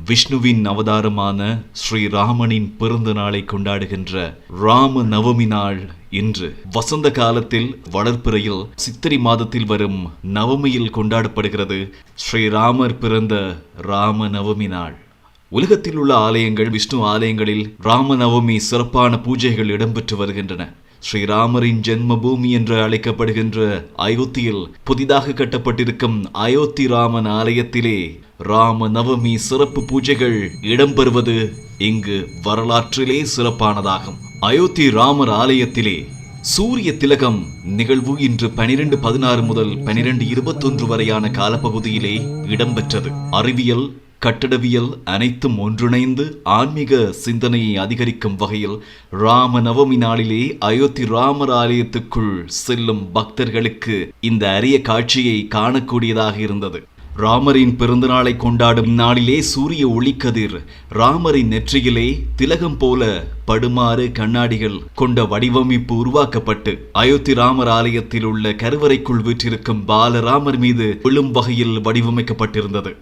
விஷ்ணுவின் அவதாரமான ஸ்ரீராமனின் பிறந்த நாளை கொண்டாடுகின்ற ராம நவமி நாள் இன்று. வசந்த காலத்தில் வளர்ப்பிறையில் சித்திரை மாதத்தில் வரும் நவமியில் கொண்டாடப்படுகிறது ஸ்ரீராமர் பிறந்த ராம நவமி நாள். உலகத்தில் உள்ள ஆலயங்கள், விஷ்ணு ஆலயங்களில் ராமநவமி சிறப்பான பூஜைகள் இடம்பெற்று வருகின்றன. ஸ்ரீராமரின் ஜென்ம பூமி என்று அழைக்கப்படுகின்ற அயோத்தியில் புதிதாக கட்டப்பட்டிருக்கும் அயோத்தி ராமன் ஆலயத்திலே ராம நவமி சிறப்பு பூஜைகள் இடம்பெறுவது இங்கு வரலாற்றிலே சிறப்பானதாகும். அயோத்தி ராமர் ஆலயத்திலே சூரிய திலகம் நிகழ்வு இன்று 12:16 முதல் 12:21 வரையான காலப்பகுதியிலே இடம்பெற்றது. அறிவியல், கட்டடவியல் அனைத்தும் ஒன்றிணைந்து ஆன்மீக சிந்தனையை அதிகரிக்கும் வகையில் ராம நவமி நாளிலே அயோத்தி ராமர் ஆலயத்துக்குள் செல்லும் பக்தர்களுக்கு இந்த அரிய காட்சியை காணக்கூடியதாக இருந்தது. ராமரின் பிறந்த நாளை கொண்டாடும் நாளிலே சூரிய ஒளிக்கதிர் ராமரின் நெற்றியிலே திலகம் போல படுமாறு கண்ணாடிகள் கொண்ட வடிவமைப்பு உருவாக்கப்பட்டு அயோத்தி ராமர் ஆலயத்தில் உள்ள கருவறைக்குள் வீற்றிருக்கும் பாலராமர் மீது விழும் வகையில் வடிவமைக்கப்பட்டிருந்தது.